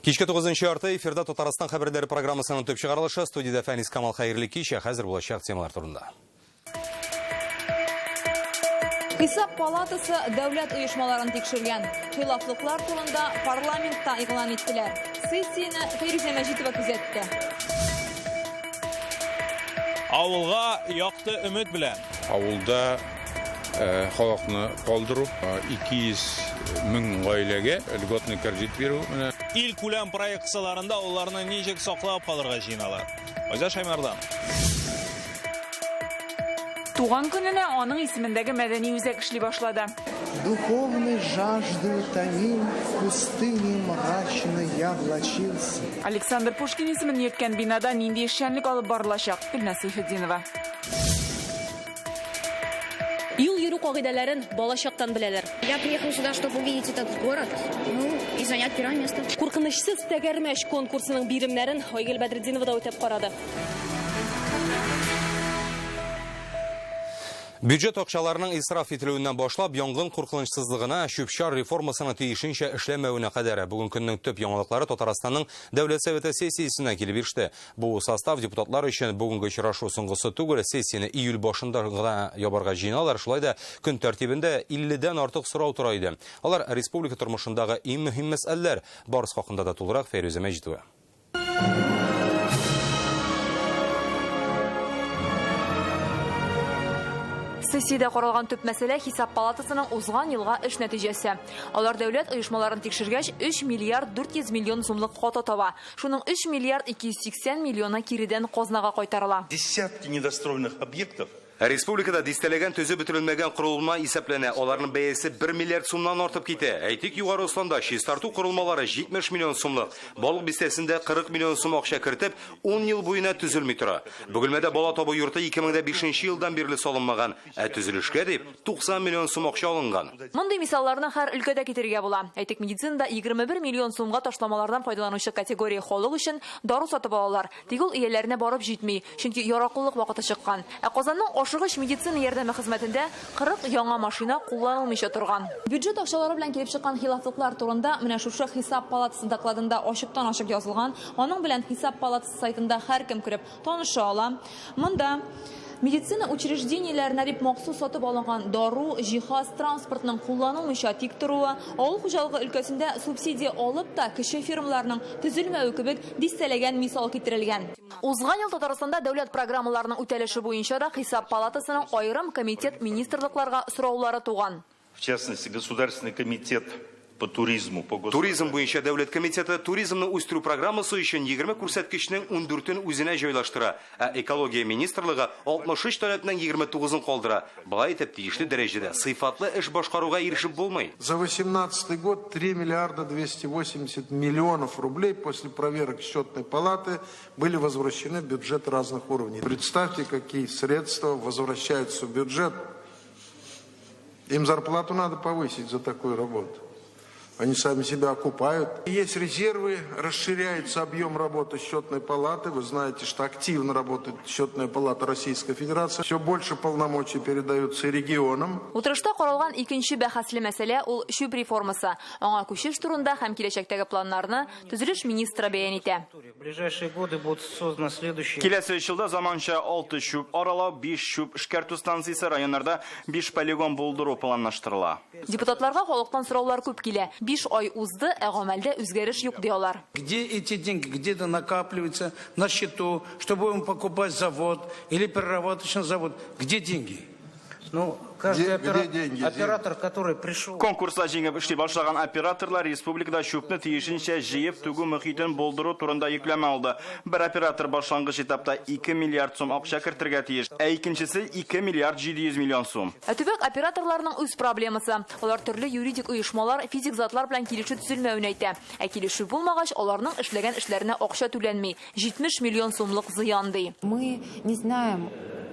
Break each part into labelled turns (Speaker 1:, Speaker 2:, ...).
Speaker 1: Кичке 9-нчы арты эфирда Татарстан хәбәрләре программасының төп чыгарылышы студияда Фәнис Камал хәерле кичә хәзер булачак темалар турында.
Speaker 2: Хисап палатасы дәүләт оешмаларын тикшергән. Хилафлыклар турында парламентта игълан иттеләр. Сессияны Фирүзә Мәҗитова күзәтте.
Speaker 3: Авылга якты өмет белән.
Speaker 4: Авылда халыкны калдыру 200 мең гаиләгә льготный кредит бирү.
Speaker 3: Ил күләм проекцияларында уларны ничек саклап калырга җыйналар. Айза Шаймардан.
Speaker 5: Туган көненә аның исемендәге мәдәни үзәк эшли башлады.
Speaker 6: Духовной жаждой томим, в пустыне мрачно я влачился.
Speaker 5: Александр Пушкин исемен йөрткән бинада нинди эшчәнлек алып барылачак? Гөлназ Сәйфетдинова.
Speaker 2: Юл йөрү кагыйдәләрен балачактан беләләр.
Speaker 7: Я приехал сюда, чтобы увидеть этот город, и занять первое место.
Speaker 2: Куркынычсыз тәгәрмәч конкурсының биремнәрен Айгөл Бәдретдинова да үтеп карады.
Speaker 1: Бюджет акчаларының исраф ителүеннән башлап, янгын куркынычсызлыгына, чүп-чар реформасының тиешенчә эшләмәвенә кадәр бүген көннең төп яңалыклары Татарстанның Дәүләт Советы сессиясенә килеп иреште. Бу состав депутатлар өчен бүгенге очрашу соңгысы түгел, сессияны июль башында гына ябарга җыйналар. Шулай да көн тәртибендә 50-дән артык сорау тора иде. Алар республика тормышындагы иң мөһим мәсьәләләр. Барысы хакында да тулырак Фирүзә Мәҗитова.
Speaker 2: Сессияда каралган төп мәсьәлә хисап палатасының узган елга эш нәтиҗәсе. Алар дәүләт оешмаларын тикшергәч 3 миллиард 400 миллион сумлык ката таба. Шуның 3 миллиард 280 миллионы киридән казнага кайтарыла.
Speaker 8: Десятки недостроенных объектов.
Speaker 1: Республикада дистәләгән төзү бетерелмәгән корылма исәпләнә. Аларның бәясе 1 миллиард сумнан артып китә. Әйтик, югары Осланда чистарту корылмалары 70 миллион сумлык. Балык бистәсендә 40 миллион сум акча кертеп, 10 ел буена төзелми тора. Бөгелмәдә бала табу йорты 2005 елдан бирле салынмаган, төзелешкә дип 90 миллион сум акча алынган.
Speaker 2: Мондый мисалларны һәр өлкәдә китергә була. Әйтик, медицинада 21 миллион сумга ташламалардан файдаланучы категория халык өчен дару сатып алалар. Тик ул ияләренә барып җитми, чөнки яраклылык вакыты чыккан. Казанның ашыгыч медицина ярдәме хезмәтендә 40 яңа машина кулланылмыйча торган. Бюджет акчалары белән килеп чыккан хилафлыклар турында менә шушы хисап палатасы докладында ачыктан-ачык язылган. Аның белән хисап палатасы сайтында һәркем күреп таныша ала. Монда медицина учреждениеләренә дип махсус сатып алынган дару, җиһаз, транспортның кулланылмыйча тик торуы, авыл хуҗалыгы өлкәсендә субсидия алып та кече фирмаларның төзелмәве кебек дистәләгән мисал китерелгән. Узган ел Татарстанда дәүләт программаларының үтәлеше буенча да хисап палатасының аерым комитет министрлыкларга сораулары туган.
Speaker 8: В частности, Государственный комитет по туризму.
Speaker 1: Туризм буенча дәүләт комитеты туризмны үстерү программасы өчен 20 күрсәткечнең 14-ен үзенә җайлаштыра, экология министрлыгы 63 таләпнең 29-ын калдыра. Болай итеп тиешле дәрәҗәдә сыйфатлы эш башкаруга ирешеп булмый.
Speaker 6: За 2018 год 3 миллиарда 280 миллионов рублей после проверок счетной палаты были возвращены в бюджет разных уровней. Представьте, какие средства возвращаются в бюджет. Им зарплату надо повысить за такую работу. Они сами себя окупают. Есть резервы, расширяется объем работы счетной палаты. Вы знаете, что активно работает счетная палата Российской Федерации. Все больше полномочий передаются регионам.
Speaker 2: Утырышта каралган икенче бәхәсле мәсьәлә ул чүп реформасы. Аңа күчеш турында һәм киләчәктәге планнарны төзелеш министры бәян итә.
Speaker 9: Киләсе елда заманча 6 чүп аралау, 5 чүп эшкәртү станциясе районнарда 5 полигон булдыру планлаштырыла.
Speaker 2: Депутатларга халыктан сораулар күп килә. 5 ай узды, гамәлдә үзгәреш юк диалар.
Speaker 10: Где эти деньги где-то накапливаются на счету, чтобы им покупать завод или переработочный завод? Где деньги? Ну, каждый оператор, который пришел...
Speaker 9: Конкурста җиңеп эшли башлаган операторлар республикада чүпне тиешенчә җыеп түгү мөхитен булдыру турында йөкләмә алды. Бер оператор башлангыч этапта 2 миллиард сум акча кертергә тиеш, икенчесе 2 миллиард 700 миллион сум.
Speaker 2: Төбәк операторларның үз проблемасы. Алар төрле юридик оешмалар, физик затлар белән килешү төзелмәвен әйтә. Килешү булмагач, аларның эшләгән эшләренә акча түләнми. 70 миллион сумлык зыян ди.
Speaker 11: Мы не знаем,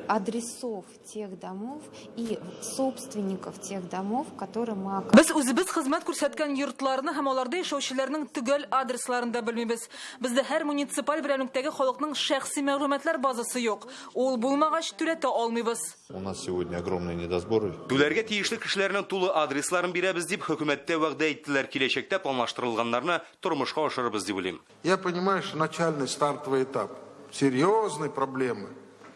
Speaker 7: адресов тех домов и собственников тех домов, которые мы
Speaker 5: Biz үзебез хезмәт күрсәткән йортларны һәм аларда яшәүчеләрнең төгәл адресларын да белмибез. Бездә һәр муниципаль берәмлектәге халыкның шәхси мәгълүматлар базасы юк. Ул булмагач түләтә алмыйбыз.
Speaker 11: У нас сегодня огромные недосборы.
Speaker 1: Түләргә тиешле кешеләрнең тулы адресларын бирәбез дип хөкүмәттә вәгъдә иттеләр, киләчәктә планлаштырылганнарны тормышка ашырыбыз дип уйлыйм.
Speaker 6: Я понимаю, что начальный стартовый этап. Серьезные проблемы.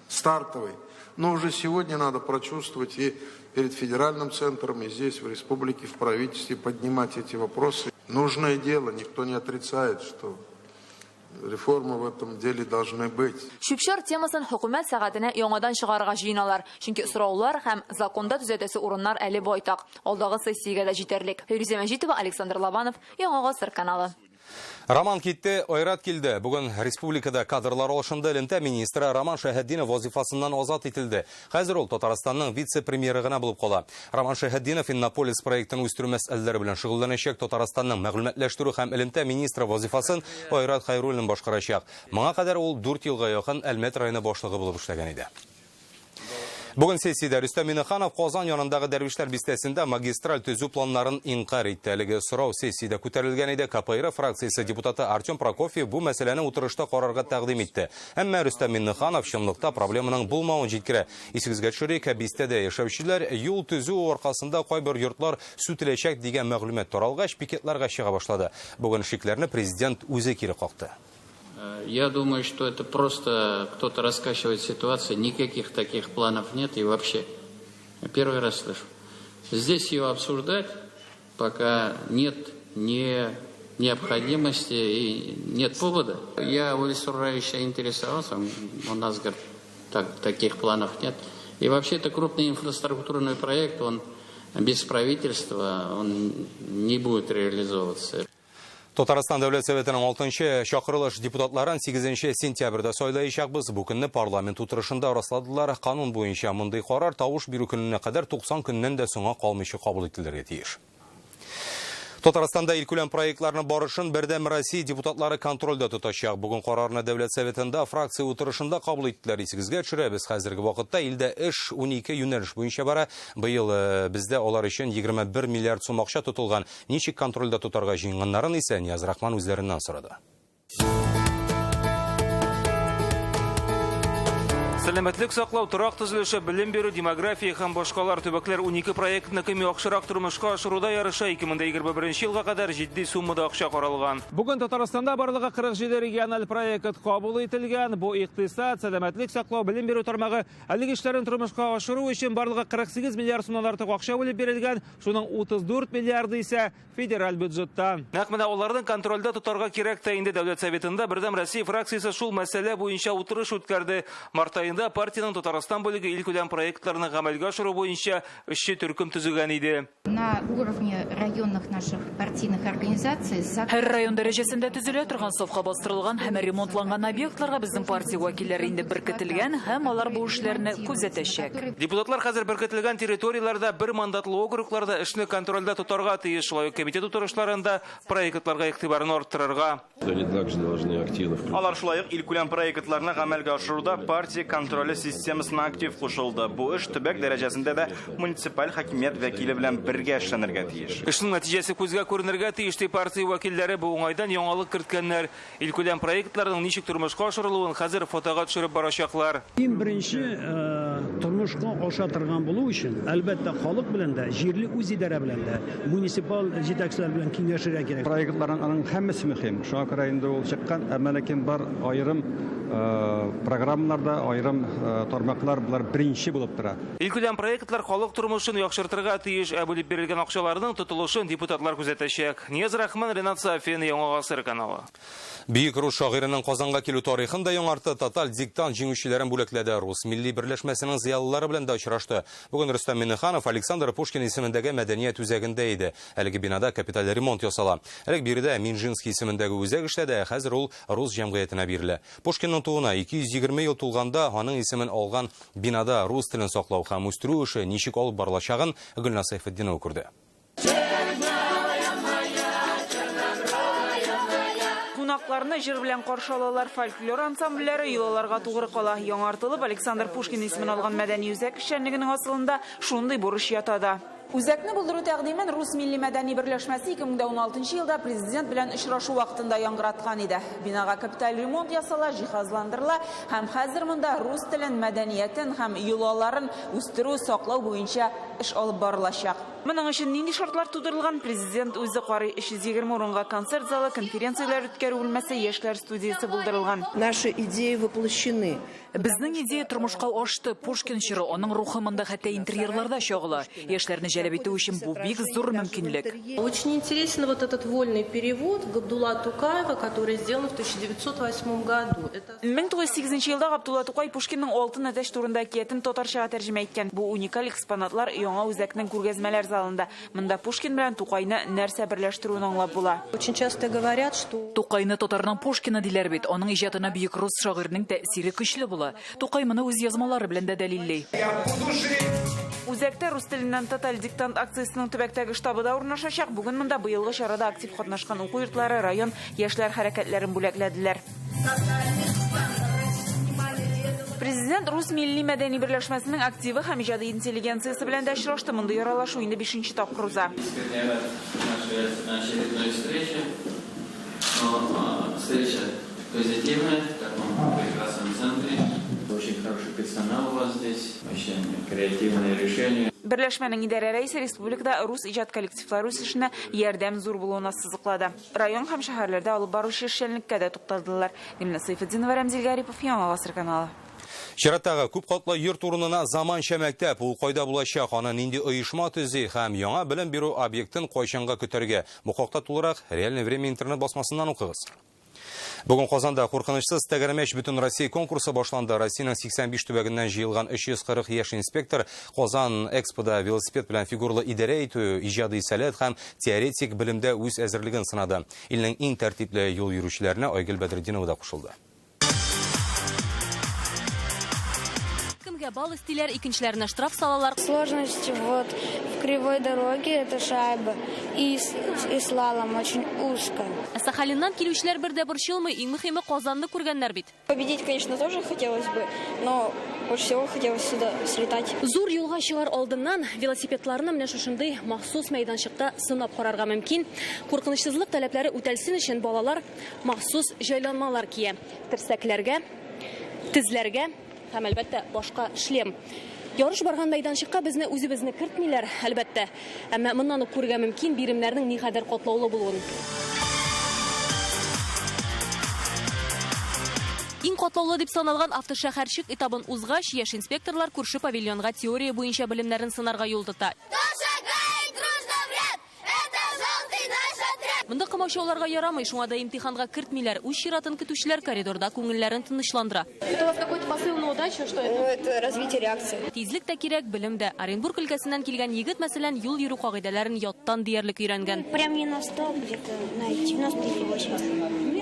Speaker 6: Стартовый. Но уже сегодня надо прочувствовать и перед федеральным центром, и здесь, в республике, в правительстве, поднимать эти вопросы. Нужное дело, никто не отрицает, что реформы в этом деле должны быть.
Speaker 2: Шүпшар темасын хөкүмәт сәгатенә яңадан чыгарга җыеналар. Чөнки сораулар һәм законда төзәтәсе урыннар әле байтак. Алдагы сессиягә дә җитәрлек. Фируза Мәҗитова, Александр Лобанов, Яңа Гасыр каналы.
Speaker 1: Роман китте, ойрат килде. Бүген республикада кадрлар алышында элемтә министры Роман Шәһәддинов вазифасыннан азат ителде. Хәзер ул Татарстанның вице-премьеры гына булып кала. Роман Шәһәддинов Иннополис проектын үстерү мәсьәләләре белән шөгыльләнәчәк. Татарстанның мәгълүматлаштыру һәм элемтә министры вазифасын Ойрат Хайруллин башкарачак. Моңа кадәр ул 4 елга якын Әлмәт районы башлыгы булып эшләгән иде. Бүген сессиядә Рөстәм Миңнеханов Казан янындагы Дәрвишләр бистәсендә магистраль төзү планнарын инкар итте. Әлеге сорау сессиядә күтәрелгән иде. КПР фракциясе депутаты Артем Прокофьев бу мәсьәләне утырышта карарга тәкъдим итте. Әмма Рөстәм Миңнеханов чынлыкта проблеманың булмавын җиткерә. Исегезгә төшерик, бистәдә яшәүчеләр юл төзү аркасында кайбер йортлар сүтеләчәк дигән мәгълүмат таралгач пикетларга чыга башлады. Бүген шикләрне президент үзе кире какты.
Speaker 10: Я думаю, что это просто кто-то раскачивает ситуацию, никаких таких планов нет и вообще. Первый раз слышу. Здесь ее обсуждать, пока нет необходимости и нет повода. Я у Ильсуровича интересовался, у нас, говорит, таких планов нет. И вообще это крупный инфраструктурный проект, он без правительства он не будет реализовываться.
Speaker 1: Татарстан Дәүләт Советының 6-нчы чакырылыш депутатларын 8 сентябрьдә сайлаячакбыз. Бу көнне парламент утырышында расладылар. Канун буенча мондый карар тавыш бирү көненә кадәр 90 көннән дә соңга калмыйча кабул ителергә тиеш. Татарстанда илкүләм проектларны барышын Бердәм Россия депутатлары контрольдә тотачак. Бүген карарны Дәүләт Советында фракция утырышында кабул иттеләр. Исегезгә төшерәбез, хәзерге вакытта илдә эш 12 юнәлеш буенча бара. Быел бездә алар өчен 21 миллиард сум акча тотылган. Ничек контрольдә тотарга җыенганнарын исә Нияз Рахман үзләреннән сорады.
Speaker 12: Сәламәтлек саклау, торак төзелеше, белем бирү, демография һәм башкалар төбәкләр 12 проектны кем яхшырак тормышка ашыруда ярыша 2021 елга кадәр җитди суммада акча каралган.
Speaker 13: Бүген Татарстанда барлыгы 47 региональ проект кабул ителгән. Бу икътисад, сәламәтлек саклау, белем бирү тармагы әлеге эшләрен тормышка ашыру өчен барлыгы 48 миллиард сумнан артык акча бүлеп бирелгән. Шуның 34 миллиарды исә федераль бюджеттан.
Speaker 12: Нәкъ менә аларның контрольдә тотарга кирәк тә инде Дәүләт Советында Бердәм Россия фракциясе шул мәсьәлә буенча утырыш үткәрде. Март ayında партияның Татарстан бүлеге илкүләм проектларны гамәлгә ашыру буенча эшче төркем төзегән иде.
Speaker 7: На уровне районных наших партийных организаций
Speaker 5: Һәр район дәрәҗәсендә төзелә торган сафка бастырылган һәм ремонтланган объектларга безнең партия вәкилләре инде беркетелгән һәм алар бу эшләрне күзәтәчәк.
Speaker 12: Депутатлар хәзер беркетелгән территорияләрдә бер мандатлы округларда эшне контрольдә тотарга тиеш. Шулай ук комитет утырышларында проектларга игътибарын арттырырга.
Speaker 9: Алар шулай ук илкүләм проектларны гамәлгә ашыруда партия контроле системасына актив кушылды. Бу эш төбәк дәрәҗәсендә дә муниципаль хакимият вәкиле белән бергә эшләнергә тиеш.
Speaker 12: Эшнең нәтиҗәсе күзгә күренергә тиеш ди партия вәкилләре. Бу уңайдан яңалык керткәннәр. Илкүләм проектларның ничек тормышка ашырылуын хәзер фотога төшереп барачаклар.
Speaker 13: Иң беренче тормышка ашатырган булу өчен, әлбәттә, халык белән дә, җирле үз идарә белән дә, муниципаль җитәкчеләр белән киңәшергә кирәк.
Speaker 14: Проектларның һәммәсе мөһим. Шуңа күрә инде ул чыккан, әмма ләкин бар аерым программаларда, аерым тармаклар булар беренче булып тора.
Speaker 12: Илкүләм проектлар халык тормышын яхшыртырга тиеш, ә бүлеп бирелгән акчаларның тотылышын депутатлар күзәтәчәк. Нияз Рахман, Ренат Сафин, Яңа Гасыр каналы.
Speaker 1: Бөек рус шагыйренең Казанга килү тарихын да яңарты. Тоталь диктант җиңүчеләрен бүләкләде. Рус милли берләшмәсенең зыялылары белән дә очрашты. Бүген Рөстәм Миңнеханов Александр Пушкин исемендәге мәдәният үзәгендә иде. Әлеге бинада капиталь ремонт ясала. Элек биредә Минжинский исемендәге үзәк эшләде, хәзер ул рус җәмгыятенә бирелә. Пушкинның тууына 220 ел тулганда аның исемен алган бинада рус телен саклау һәм үстерү эше ничек алып барылачагын Гөлназ Сайфетдинова күрде.
Speaker 5: Кунакларны җыр белән каршы алалар, фольклор ансамбльләре юлларга тугры кала. Яңартылып Александр Пушкин исемен алган мәдәни үзәк эшчәнлегенең асылында шундый бурыч ята да. Үзәкне булдыру тәкъдимен Рус милли мәдәни берләшмәсе 2016 елда президент белән очрашу вакытында яңгыраткан иде. Бинага капиталь ремонт ясала, җиһазландырыла һәм хәзер монда рус телен, мәдәниятен һәм йолаларын үстерү, саклау буенча эш алып барылачак. Моның өчен нинди шартлар тудырылган? Президент үзе карый 320 урынга концерт залы, конференцияләр үткәрү бүлмәсе, яшьләр студиясе булдырылган.
Speaker 15: Наши идеи воплощены.
Speaker 5: Безнең идея тормышка ашты. Пушкин чоры, аның рухы монда хәтта интерьерларда чагыла. Яшьләрне җәлеп итү өчен бу бик зур мөмкинлек.
Speaker 15: Очень интересен вот этот вольный перевод Габдулла Тукаева, который сделан в 1908 году.
Speaker 5: 1908 елда Габдулла Тукай Пушкинның Алтын әтәч турында әкиятен татарчага тәрҗемә иткән. Бу уникаль экспонатлар яңа үзәкнең күргәзмәләр залында. Монда Пушкин белән Тукайны нәрсә берләштерүен аңлап була.
Speaker 15: Очень часто говорят, что
Speaker 5: Тукайны татарның Пушкины диләр бит. Аның иҗатына бөек рус шагыйрьнең тәэсире көчле була. Тукай моны үз язмалары белән дә дәлилләй. Үзәктә рус теленнән тоталь диктант акциясының төбәктәге штабы да урнашачак. Бүген монда быелгы чарада актив катнашкан уку йортлары, район яшьләр хәрәкәтләрен бүләкләделәр. Президент Рус милли мәдәни берләшмәсенең активы һәм иҗади интеллигенциясе белән дә очрашты. Монда яралашу инде 5нче тапкыр уза.
Speaker 10: Встреча позитивная, в таком прекрасном центре. Очень хороший персонал у вас здесь, очень креативные решения.
Speaker 5: Берләшмәнең идарә рәисе республикада рус иҗат коллективлары үсешенә ярдәм зур булуына сызыклады. Район һәм шәһәрләрдә алып баручы эшчәнлеккә дә тукталдылар. Гөлнә Сайфетдинова, Рамзил Гарипов, Яңа Гасыр каналы.
Speaker 1: Чираттагы күп катлы йорт урынына заманча мәктәп, ул кайда булачак, аны нинди оешма төзи һәм яңа белем бирү объектын кайчанга көтәргә? Бу хакта тулырак Реальное время интернет басмасыннан укыгыз. Бүген Казанда куркынычсыз тәгәрмәч бөтен Россия конкурсы башланды. Россиянең 85 төбәгеннән җыелган 340 яшь инспектор Казан Экспода велосипед белән фигурлы идарә итү, иҗади сәләт һәм теоретик белемдә үз әзерлеген сынады. Илнең иң тәртипле юл йөрүчеләренә Айгөл Бәдретдинова да кушылды.
Speaker 2: Бал истиләр, икенчеләренә штраф салалар.
Speaker 7: Сложность вот в кривой дороге это шайба и слалом очень узко.
Speaker 2: Сахалиннан килүчеләр бер дә борчылмый, иң мөһиме Казанны күргәннәр бит.
Speaker 7: Победить, конечно, тоже хотелось бы, но больше всего хотелось сюда слетать.
Speaker 2: Зур юлга чыгар алдыннан велосипедларны менә шушындый махсус мәйданчыкта сынап карарга мөмкин. Куркынычсызлык таләпләре үтәлсен өчен балалар махсус җайланмалар кия. Терсәкләргә, тезләргә һәм әлбәттә башка шлем. Ярыш барган мәйданчыкка безне үзебезне кертмиләр, әлбәттә. Әмма моннан ук күрергә мөмкин биремнәрнең ни кадәр катлаулы булуын. Иң катлаулы дип саналган автошәһәрчек этабын узгач, яшь инспекторлар күрше павильонга теория буенча белемнәрен сынарга юл тота. Монда камаучауларга ярамый, шуңа да имтиханга кертмиләр. Үз чиратын көтүчеләр коридорда күңелләрен тынычландыра.
Speaker 16: Это у вас какой-то посыл на удачу, что это?
Speaker 7: Это развитие реакции.
Speaker 2: Тизлек тә кирәк, белем дә. Оренбург өлкәсеннән килгән егет, мәсәлән, юл йөрү кагыйдәләрен яттан диярлек өйрәнгән.
Speaker 7: Прям не на 100, где-то на 90 или 80.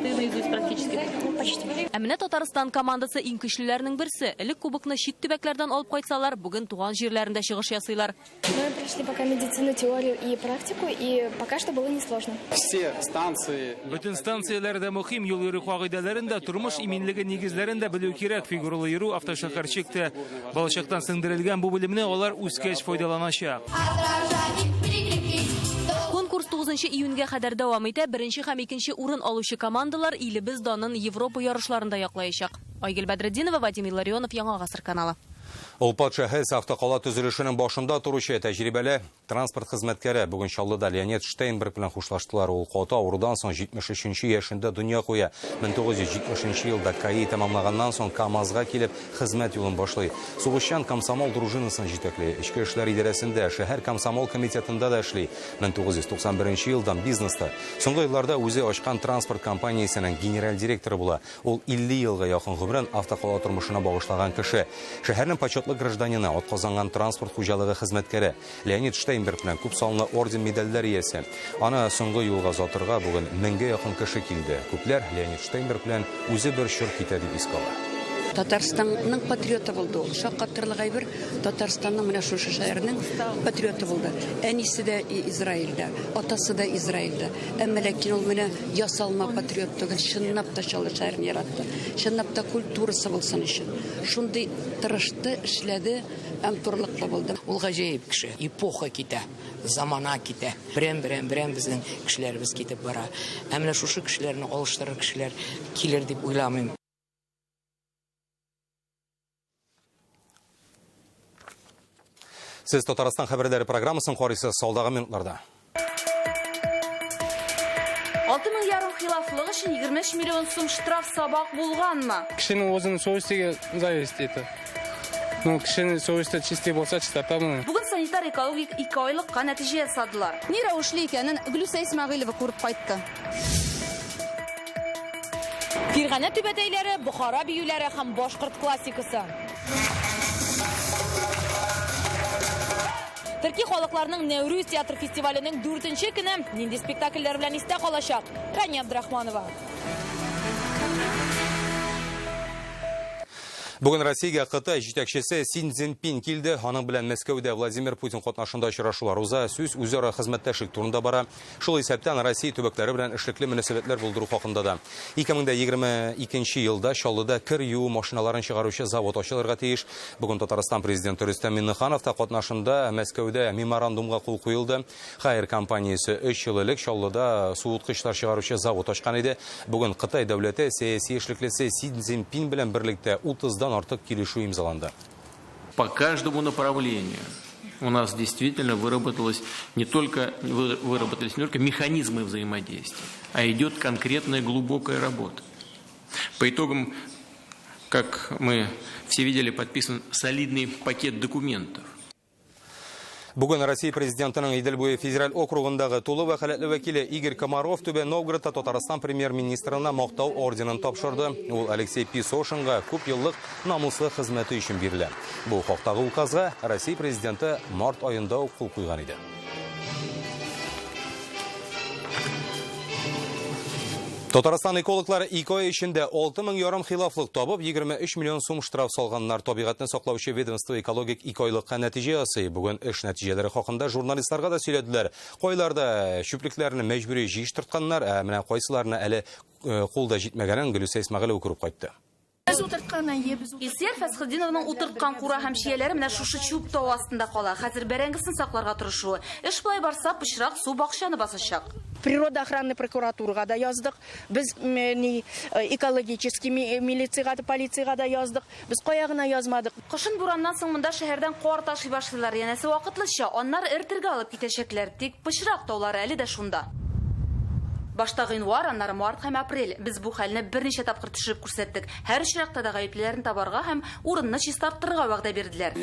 Speaker 2: Ты наизусть практически.
Speaker 7: Почти.
Speaker 2: Ә менә Татарстан командасы иң көчлеләрнең берсе. Элек кубокны чит төбәкләрдән алып кайтсалар, бүген туган җирләрендә чыгыш ясыйлар.
Speaker 7: Мы прошли пока медицину, теорию и практику, и пока что было несложно.
Speaker 17: Все станции.
Speaker 13: Бүтән станцияләрдә мөһим юл йөрү кагыйдәләрендә, тормыш иминлеге нигезләрендә белү кирәк. Фигуралы йөрү автошәһәрчектә балачактан сеңдерелгән бу белемне алар үскәч файдаланачак.
Speaker 2: Конкурс 9 июньгә кадәр дәвам итә. Беренче һәм икенче урын алучы командалар илебез данын Европа ярышларында яклаячак. Айгөл Бәдретдинова, Вадим Илларионов, Яңа Гасыр каналы.
Speaker 1: Олпат шәһәс автокала төзелешенең башында торучы тәҗрибәле транспорт хезмәткәре бүген Чаллыда Леонид Штейнберг белән хушлаштылар. Ул каты авырудан соң 73 яшендә дөнья куя. 1970 елда КАИ тәмамлаганнан соң КАМАЗга килеп хезмәт юлын башлый. Сугышчан комсомол дружинасын җитәкли. Эчке эшләр идарәсендә, шәһәр комсомол комитетында да эшли. 1991 елдан бизнеста. Соңгы елларда үзе ачкан транспорт компаниясенең генераль директоры була. Ул 50 елга якын гомерен автокала тормышына багышлаган кеше. Шәһәрнең почетлы гражданины, атказанган транспорт хуҗалыгы хезмәткәре Леонид Штейнберг белән күп санлы орден медальләр иясе. Аны соңгы юлга затырга бүген 1000гә якын кеше килде. Күпләр Леонид Штейнберг белән үзе бер чор китә дип искала.
Speaker 17: Татарстанның патриоты булды. Шаккатырлыгы бер Татарстанның менә шушы шәһәрнең патриоты булды. Әнисе дә Израильдә, атасы да Израильдә. Әмма ләкин ул менә ясалма патриот түгел, чынлап та шул шәһәрне яратты. Чынлап та культурасы булсын өчен. Шундый тырышты, эшләде, һәм турлыклы булды.
Speaker 18: Ул гаҗәеп кеше. Эпоха китә, замана китә. Берәм безнең кешеләребез китеп бара. Ә менә шушы кешеләрне алыштырыр кешеләр килер дип уйламыйм.
Speaker 1: Сез Татарстан хәбәрләре программасын карыйсыз салдагы минутларда.
Speaker 2: 6 миллиард хилафлык өчен 23 миллион сум штраф сабак булганмы?
Speaker 19: Кешенең өзенең совестиге зависит итә. Кешенең совести чисти булса, чистартамы?
Speaker 2: Бүген санитар экологик 2 айлыкка нәтиҗә ясадылар.
Speaker 16: Ни рәвешле икәнен Гөлүсә Исмәгыйлова күреп кайтты.
Speaker 2: Фиргана түбәтәйләре, Бохара биюләре һәм башкорт классикасы. Төрки халыкларның Нәүрүз театр фестиваленең 4нче көне нинди спектакльләр белән истә калачак? Рания Абдрахманова.
Speaker 1: Бүген Россиягә Кытай җитәкчесе Си Цзиньпин килде. Аның белән Мәскәүдә Владимир Путин катнашында очрашулар уза. Сүз үзара хезмәттәшлек турында бара. Шул исәптән Россия төбәкләре белән эшлекле мөнәсәбәтләр булдыру хакында да. 2022 елда Чаллыда кир юу машиналарын чыгаручы завод ачылырга тиеш. Бүген Татарстан президенты Рөстәм Миңнеханов та катнашында Мәскәүдә меморандумга кул куелды. Хайр компаниясе 3 ел элек Чаллыда суыткычлар чыгаручы завод ачкан иде. Бүген Кытай дәүләте сәяси эшлеклесе Си Цзиньпин белән берлектә 30 артык килешү имзаланды.
Speaker 10: По каждому направлению у нас действительно выработались не только механизмы взаимодействия, а идет конкретная глубокая работа. По итогам, как мы все видели, подписан солидный пакет документов.
Speaker 1: Бүген Россия президентының Идел буе федераль округындагы тулы вәкаләтле вәкиле Игорь Комаров Төбе Новгородта Татарстан премьер-министрына мактау орденын тапшырды. Ул Алексей Писошинга күп еллык намуслы хезмәте өчен бирелә. Бу хактагы указга Россия президенты март айында ук кул куйган иде. Татарстан экологлары 2 ай эчендә 6000 ярым хилафлык табып, 23 миллион сум штраф салганнар. Табигатьне саклаучы ведомство экологик 2 айлыкка нәтиҗә ясый. Бүген эш нәтиҗәләре хакында журналистларга да сөйләделәр. Кайларда шүплекләрне мәҗбүри җыештыртканнар, ә менә кайсыларны әле кулда җитмәгәнен Гөлүсә Исмәгыйлова күреп кайтты.
Speaker 2: Илсияр Фәсхетдиновның утырткан кура һәм шияләре менә шушы чүп тау астында кала. Хәзер бәрәңгесен сакларга тырышуы. Эш булай барса, пычрак су бакчаны басачак.
Speaker 20: Природа охранной прокуратурага да яздык. Без экологический милицияга да, полицияга да яздык. Без каягына язмадык.
Speaker 2: Кышын бураннан соң монда шәһәрдән кар ташый башлыйлар. Янәсе вакытлыча аннар эртергә алып китәчәкләр. Тик пычрак таулары әле дә шунда. Башта гыйнвар, аннары март һәм апрель. Без бу хәлне берничә тапкыр төшереп күрсәттек. Һәр очракта да гаеплеләрне табарга һәм урынны чистарттырырга вәгъдә бирделәр.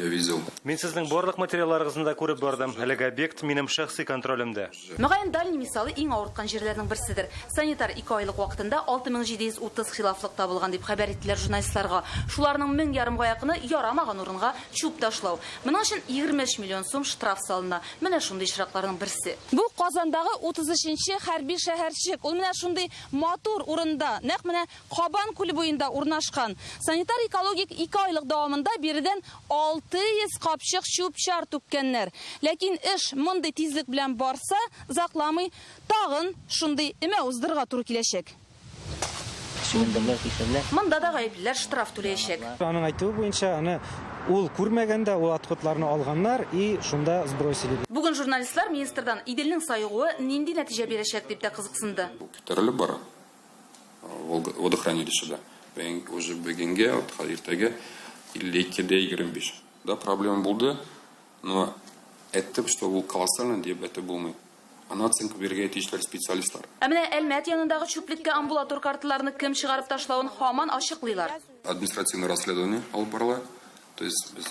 Speaker 21: Мин сезнең барлык материалларыгызны да күреп бардым. Әлеге объект минем шәхси контролемдә.
Speaker 2: Мөгаен дальний мисалы иң авырткан җирләрнең берседер. Санитар 2 айлык вакытында 6730 хилафлык табылган дип хәбәр иттеләр журналистларга. Шуларның 1000 ярымга якыны ярамаган урынга чүп ташлау. Моның өчен 23 миллион сум штраф салына. Менә шундый очракларның берсе.
Speaker 16: Бу Казандагы 33-нче хәрби шәһәрчек. Ул менә шундый матур урында, нәкъ менә Кабан күле буенда урнашкан. Санитар экологик 2 айлык дәвамында биредән 600 капчык чүп-чар түккәннәр. Ләкин эш мондый тизлек белән барса, закламый тагын шундый эмә уздырырга туры киләчәк.
Speaker 2: Монда да гаеплеләр штраф түләячәк.
Speaker 13: Аның әйтүе буенча, аны ул күрмәгәндә ул отходларны алганнар и шунда сбросили.
Speaker 2: Бүген журналистлар министрдан Иделнең сайыгуы нинди нәтиҗә бирәчәк дип тә кызыксынды.
Speaker 22: Күтәрелеп бара. Водохранилищеда. Уже бүгенге, иртәгә 52-25. Да, проблема булды, но әйтеп, что ул колоссально дип әйтеп булмый. Аны оценка бирергә тиешләр специалистлар.
Speaker 2: Ә менә Әлмәт янындагы чүплеккә амбулатор карталарны кем чыгарып ташлавын һаман ачыклыйлар.
Speaker 22: Административное расследование алып барыла. То есть без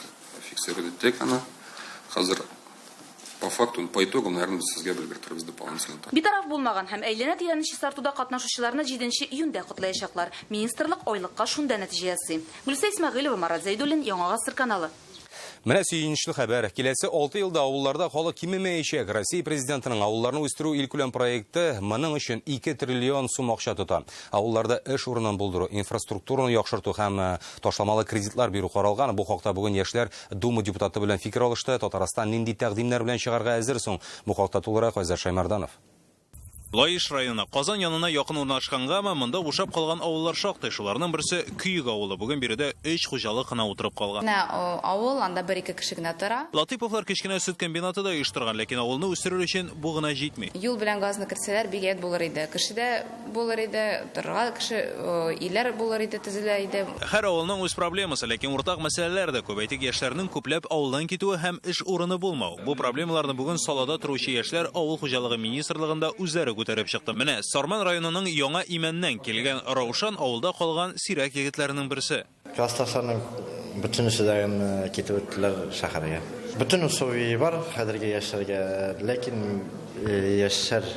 Speaker 22: фиксировали тек она. Хәзер по факту, по итогам, наверное, сезгә белгертирбез дополнительно.
Speaker 2: Битараф булмаган һәм әйләнә-тирәне чистартуда катнашучыларны 7 июньдә котлаячаклар. Министрлык айлыкка шунда нәтиҗә ясый. Гөлсә Исмәгыйлова, Марат Зәйдуллин, Яңа Гасыр каналы.
Speaker 1: Менә сөйүнечле хәбәр. Киләсе 6 елда авылларда халык кимемәячәк. Россия президентының авылларны үстерү илкүләм проекты моның өчен 2 триллион сум акча тота. Авылларда эш урынын булдыру, инфраструктураны яхшырту һәм ташламалы кредитлар бирү каралган. Бу хакта бүген яшьләр Дума депутаты белән фикер алышты. Татарстан нинди тәкъдимнәр белән чыгарга әзер соң? Бу хакта тулырак Айзат Шаймарданов.
Speaker 3: Лаиш районы Казан янына якын урнашканга, монда бушап калган авыллар шактый. Шуларның берсе Күйік авылы. Бүген биредә 3 хуҗалык кына утырып калган.
Speaker 4: Авыл анда 1-2 кеше генә тора.
Speaker 3: Латыповлар кечкенә сөт комбинаты да оештырган, ләкин авылны үстерү өчен бу гына җитми.
Speaker 4: Юл белән газны керсәләр бигәт булыр иде. Кешедә булыр иде, торга кеше иләр булыр иде, төзелә иде.
Speaker 3: Һәр авылның үз проблемасы, ләкин уртак мәсьәләләр дә күп. Әйтик, яшьләрнең күпләп авылдан китүе һәм эш урыны булмау. Бу проблемаларны бүген Салада торучы яшьләр авыл хуҗалыгы министрлыгында үзләре күтәреп чыкты. Менә Сарман районының яңа Имәннән килгән Раушан авылда калган сирәк егетләренең берсе.
Speaker 23: Классташларның бөтенесе дә китеп үттеләр шәһәргә. Бөтен условия бар хәзерге яшьләргә, ләкин яшьләр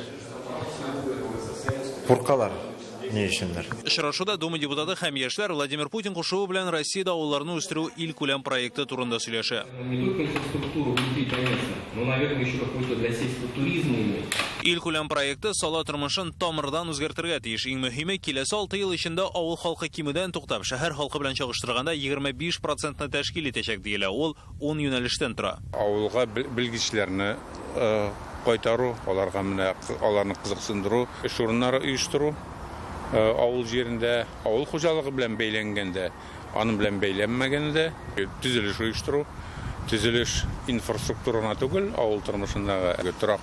Speaker 23: куркалар.
Speaker 3: Очрашуда Дума депутаты һәм яшьләр Владимир Путин кушуы белән Россиядә авылларны үстерү илкүләм проекты турында сөйләшә. Илкүләм проекты сала тормышын тамырдан үзгәртергә тиеш. Иң мөһиме, киләсе 6 ел эчендә авыл халкы кимедән туктап, шәһәр халкы белән чагыштырганда 25%-ны тәшкил итәчәк диелә. Ул 10 юнәлештән тора.
Speaker 24: Авылга белгечләрне кайтару, аларны кызыксындыру, эш урыннары оештыру, авыл җирендә авыл хуҗалыгы белән бәйләнгәндә, аның белән бәйләнмәгәндә төзелеш оештыру, төзелеш инфраструктурына түгел, авыл тормышындагы торак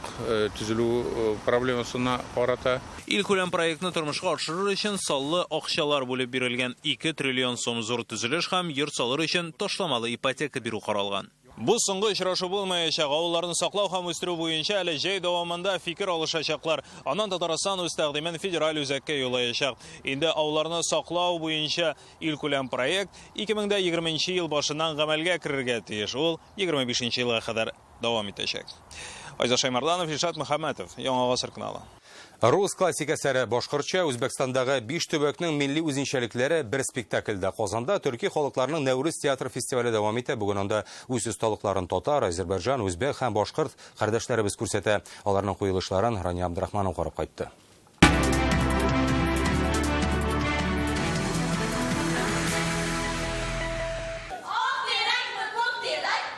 Speaker 24: төзелү проблемасына карата.
Speaker 3: Илкүләм проектны тормышка ашырыр өчен саллы акчалар бүлеп бирелгән 2 триллион сум зур төзелеш һәм йорт салыр өчен ташламалы ипотека бирү каралган. Бу соңгы очрашу булмаячак, авылларны саклау һәм үстерү буенча әле җәй дәвамында фикер алышачаклар. Аннан Татарстан үз тәкъдимен федераль үзәккә юлаячак. Инде авылларны саклау буенча илкүләм проект 2020 ел башыннан гамәлгә керергә тиеш. Ул 25 елга кадәр дәвам итәчәк. Айзат Шаймарданов, Илшат Мөхәммәтов, Яңа Гасыр каналы.
Speaker 1: Рус классик әсәре башкортча Үзбәкстандагы 5 төбәкнең милли үзенчәлекләре бер спектакльдә Казанда төрки халыкларының Нәүрүз театр фестивале дәвам итә. Бүген анда үз осталыкларын татар, Азәрбайҗан, үзбәк һәм башкорт кардәшләребез күрсәтә. Аларның куелышларын Рания Абдрахманов карап кайтты.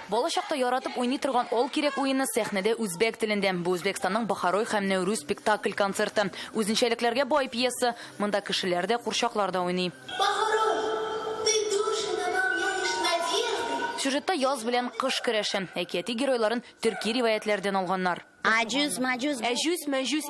Speaker 2: Балачакта яратып уйный торган Ол кирәк уены сәхнәдә үзбәк телендә. Бу Үзбәкстанның Бахарой һәм Нәүрүз спектакль концерты. Үзенчәлекләргә бай пьеса. Монда кешеләр дә, курчаклар да уйный. Сюжетта яз белән кыш көрәше. Әкияти геройларын төрки риваятләрдән алганнар. Әҗүз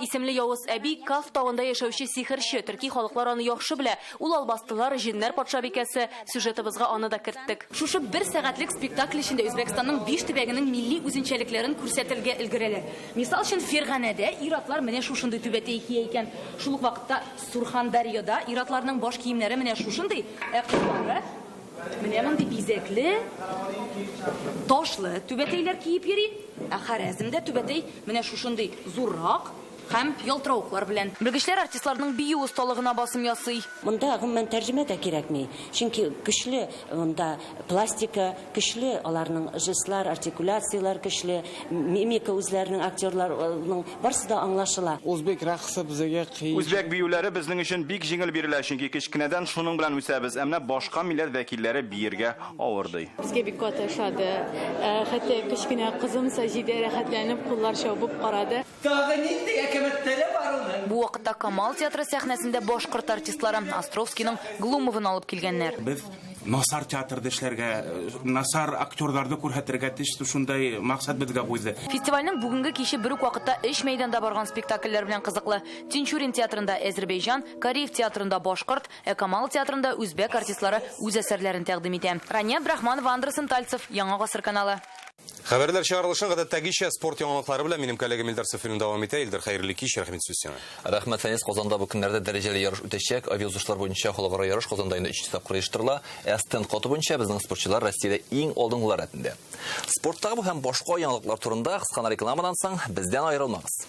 Speaker 2: исемле явыз әби Каф тауында яшәүче сихерче. Төрки халыклар аны яхшы белә. Ул албастылар, җиннәр патша бикәсе. Сюжетыбызга аны да керттек. Шушы 1 сәгатьлек спектакль эчендә Үзбәкстанның 5 төбәгенең милли үзенчәлекләрен күрсәтергә өлгерәләр. Мисал өчен Ферганәдә иратлар менә шушындый түбәтә икән икән. Шул ук вакытта Сурхандарьяда иратларның баш киемнәре менә шушындый. Кызлары менә мондый бизәкле, ташлы түбәтәйләр киеп йөри. Харәзмдә түбәтәй менә шушындый зуррак һәм ялтыравыклар белән. Белгечләр артистларның бию осталыгына басым ясый.
Speaker 25: Монда гомумән тәрҗемә дә кирәкми. Чөнки көчле монда пластика, көчле аларның жестлар, артикуляциялар көчле, мимика үзләренең актерларның барысы да аңлашыла.
Speaker 26: Үзбәк рәкъсе безгә кыйын.
Speaker 9: Үзбәк биюләре безнең өчен бик җиңел бирелә, чөнки кечкенәдән шуның белән үсәбез. Әмма башка милләт вәкилләре биергә авырдый.
Speaker 27: Безгә бик каты ошады. Хәтта кечкенә кызым Саҗидә рәхәтләнеп куллар чабып карады.
Speaker 2: Бу вакытта Камал театры сәхнәсендә башкорт артистлары Островскийның Глумовын алып килгәннәр.
Speaker 28: Без насар театрда эшләргә, насар актерларны күрһәтергә тиеш, шундай максат безгә куйды.
Speaker 2: Фестивальнең бүгенге киче бер үк вакытта эш мәйданда барган спектакльләр белән кызыклы. Тинчурин театрында Азәрбайҗан, Кореев театрында башкорт, Камал театрында үзбәк артистлары үз әсәрләрен тәкъдим итә. Рания Абдрахманова, Андерсон Тальцев, Яңа Гасыр каналы.
Speaker 1: Хәбәрләр чыгарылышын гадәттәгечә спорт яңалыклары белән минем коллегам Илдар Сафин дәвам итә. Илдар, хәерле кич, рәхмәт сүз сиңа.
Speaker 29: Рәхмәт, Фәнис. Казанда бу көннәрдә дәрәҗәле ярыш үтәчәк. Авиазушлар буенча халыкара ярыш Казанда инде 3 тапкыр оештырыла. Стенд коты буенча безнең спортчылар Россиядә иң алдынгылар рәтендә. Спорттагы бу һәм башка яңалыклар турында кыска рекламадан соң бездән аерылмагыз.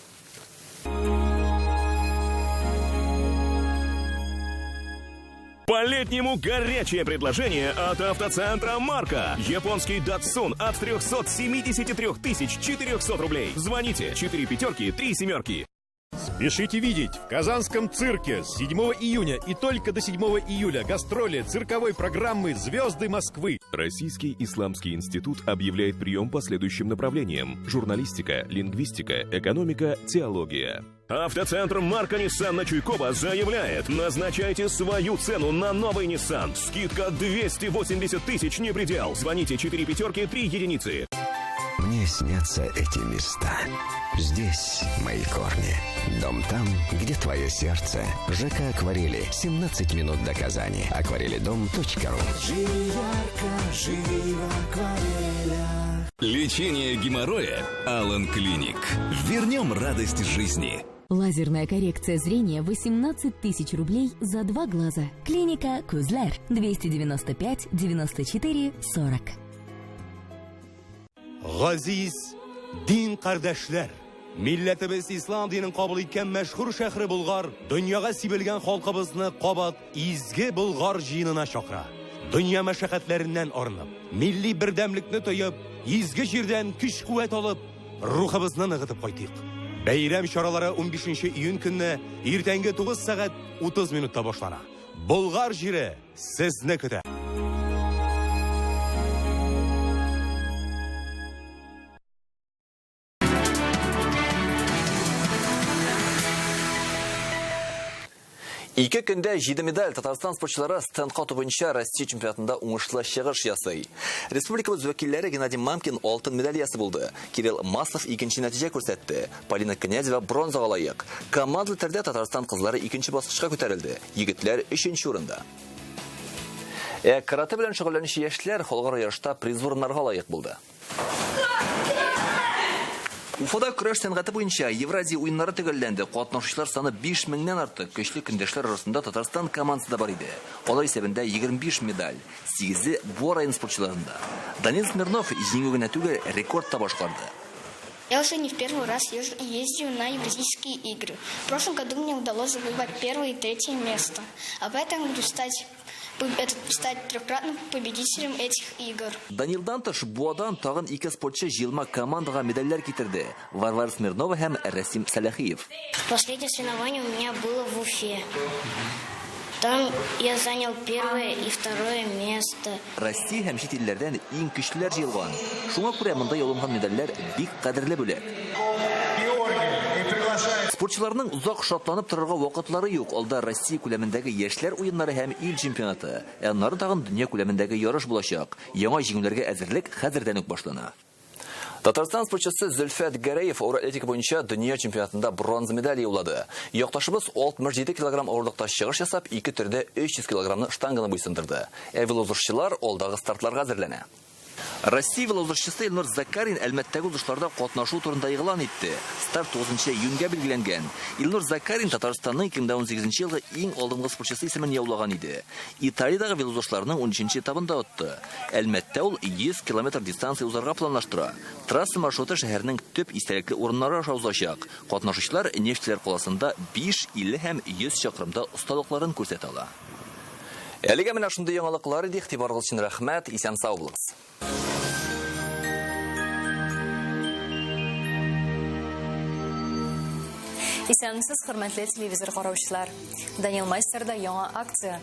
Speaker 5: По-летнему горячее предложение от автоцентра «Марка». Японский Datsun от 373 400 рублей. Звоните 4 пятерки 3 семерки.
Speaker 6: Спешите видеть, в Казанском цирке с 7 июня и только до 7 июля гастроли цирковой программы «Звезды Москвы».
Speaker 7: Российский исламский институт объявляет прием по следующим направлениям: журналистика, лингвистика, экономика, теология.
Speaker 5: Автоцентр «Марка Ниссан» на Чуйкова заявляет: назначайте свою цену на новый Ниссан. Скидка 280 тысяч не предел. Звоните 4 пятерки 3 единицы.
Speaker 8: Мне снятся эти места. Здесь мои корни. Дом там, где твое сердце. ЖК «Акварели». 17 минут до Казани. Акварелидом.ру.
Speaker 11: Живи ярко, живи в акварелях.
Speaker 12: Лечение геморроя. Алан Клиник. Вернем радость жизни.
Speaker 14: Лазерная коррекция зрения 18 тысяч рублей за 2 глаза. Клиника Кузлер. 295 94 40.
Speaker 15: Газиз дин кардәшләр, милләтебез ислам динен кабул иткән мәшһүр шәһре Болгар дөньяга сибелгән халкыбызны кабат изге Болгар җыенына чакыра. Дөнья мәшәкатьләреннән арынып, милли бердәмлекне тоеп, изге җирдән көч-куәт алып, рухыбызны ныгытып кайтыйк. Бәйрәм чаралары 15 июнь көнне иртәнге 9 сәгать 30 минутта башлана. Болгар җире сезне көтә.
Speaker 29: Ике көндә 7 медаль Татарстан спортчылары стендка буенча Россия чемпионатында уңышлы чыгыш ясый. Республикабыз вәкилләре Геннадий Мамкин алтын медаль ясы булды. Кирилл Маслов икенче нәтиҗә күрсәтте. Полина Князева бронзага лаек. Командалы төрдә Татарстан кызлары икенче баскычка күтәрелде. Егетләр 3нче урында. Карате белән шөгыльләнүче яшьләр халыкара ярышта приз урыннарга лаек булды. Уфада көрәш сәнгате буенча Евразия уеннары төгәлләнде. Катнашучылар саны 5000-нән артык. Көчле көндәшләр арасында Татарстан командасы да бар иде. Алар исәбендә 25 медаль, 8-е бу район спортчыларында. Данил Смирнов җиңүгенә түгел рекорд та башкарды.
Speaker 17: Я уже не в первый раз езжу на Евразийские игры. В прошлом году мне удалось завоевать 1-е и 3-е место. А в этом году стать трехкратным победителем этих игр.
Speaker 29: Данил Данташ буадан тагын 2 спортчы җыелма командага медальләр китерде. Варвара Смирнова һәм Расим Салахиев.
Speaker 17: Последнее соревнование у меня было в Уфе. Там я занял 1-е и 2-е место.
Speaker 29: Россия һәм чит илләрдән иң көчлеләр җыелган. Шуңа күрә монда ялынган медальләр бик кадерле бүләк. Спортчыларның узак шатланып торырга вакытлары юк. Алда Россия күләмендәге яшьләр уеннары һәм ил чемпионаты. Аннары тагын дөнья күләмендәге ярыш булачак. Яңа җиңүләргә әзерлек хәзердән үк башлана. Татарстан спортчысы Зөлфәт Гәрәев авыр атлетика буенча дөнья чемпионатында бронза медаль яулады. Якташыбыз 67 кг авырлыкта чыгыш ясап, 2 төрдә 300 кг штанганы буйсындырды. Велосипедчылар алдагы стартларга әзерләнә. Россия велосипедчысы Илнур Закарин Әлмәттәге узышларда катнашу турында игълан итте. Старт 9 июньгә билгеләнгән. Илнур Закарин Татарстанның 2018 елгы иң алдынгы спортчысы исемен яулаган иде. Италиядагы велосипедчыларның 13 этабында отты. Әлмәттә ул 100 км дистанция узарга планлаштыра. Трасса маршруты шәһәрнең төп истәлекле урыннары аша узачак. Катнашучылар Нефтьчеләр каласында 5, 50 һәм 100 чакрымда осталыкларын күрсәтә ала. Әлегә менә шундый яңалыклар иде. Игътибарыгыз өчен рәхмәт. Исән сау булыгыз.
Speaker 30: Исәнмесез, хөрмәтле телевизор караучылар. Данил Майстерда яңа акция.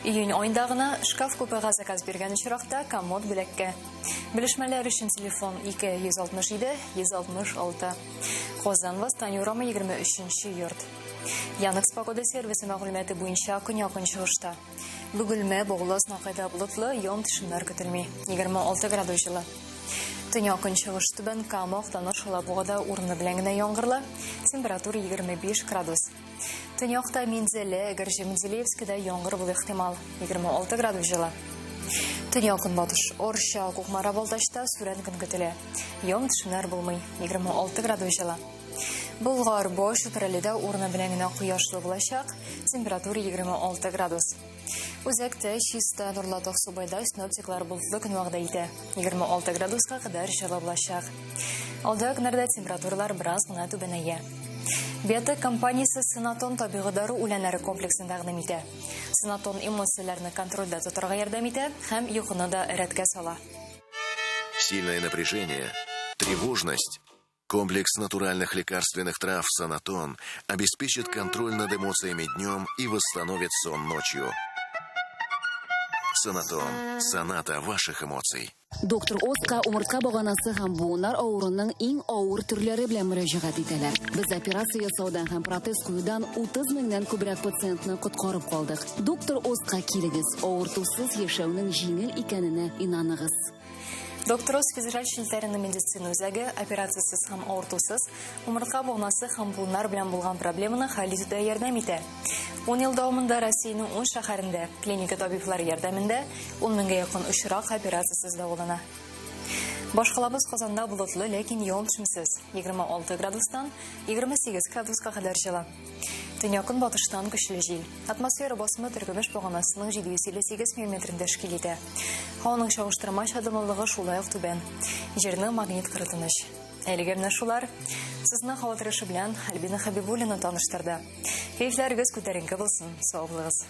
Speaker 30: Июнь айында гына шкаф купега заказ биргән очракта комод бүләккә. Белешмәләр өчен телефон 267 166. Казан Востанюрама 23-нче йорт. Янык Погода сервисы мәгълүматы буенча көн якын чыгышта. Бөгелмә, Боглас, Накайда болытлы, ян-төшемнәр көтелми. 26 градус җылы. Төньяк көнчыгыш түбән Кама, Актаныш, Алабугада урыны белән генә яңгырлы, температура 25 градус. Төньякта Минзәле, Гәрҗә Мензелевскида яңгыр булу ихтимал, 26 градус җылы. Төньяк көнбатыш Орша, Кукмара, Балтачта сүрән көн көтелә. Ян-төшемнәр булмый, 26 градус җылы. Болгар, Бош, Үпрәледә урыны белән генә кояшлы булачак, температура 26 градус. Үзәктә Чиста, Нурлатов, Субайда синоптиклар булытлы көн вәгъдә итә. 26 градуска кадәр җылы булачак. Алда көннәрдә температуралар бераз гына түбәнәя. Биотек компаниясе Синатон табигый дару үләннәре комплексын тәкъдим итә. Санатон эмоцияларны контрольда тоторга ярдәм итә һәм йокыны да рәткә сала.
Speaker 4: Сильное напряжение, тревожность. Комплекс натуральных лекарственных трав «Санатон» обеспечит контроль над эмоциями днем и восстановит сон ночью. «Санатон» – соната ваших эмоций.
Speaker 14: Доктор Оска умыртка баганасы һәм буыннар авыруының иң авыр төрләре белән мөрәҗәгать итәләр. Без операция ясаудан һәм протез куюдан 30 меңнән күбрәк пациентны коткарып калдык. Доктор Оска килегез, авыртусыз яшәүнең җиңел икәненә инаныгыз.
Speaker 30: Доктор Оз федераль шелтәренә медицина үзәге операциясыз һәм авыртусыз умыртка баганасы һәм буыннар белән булган проблеманы хәл итүдә ярдәм итә. 10 ел дәвамында Россиянең 10 шәһәрендә клиника табиблары ярдәмендә 10 меңгә якын очрак операциясыз дәвалана. Башкалабыз Казанда болытлы, ләкин явым-төшемсез 26 градустан 28 градуска кадәр җыла. Төньякын батыштан көчле җил. Атмосфера басымы Тергемеш баганасының 758 мм тәшкил итә. Һаваның чагыштырмача дымлылыгы шулай ук түбән. Җирнең магнит кырытыныч. Әлегә менә шулар. Сезне һава торышы белән Альбина Хәбибуллина таныштырды. Кәефләрегез күтәренке булсын. Сау булыгыз.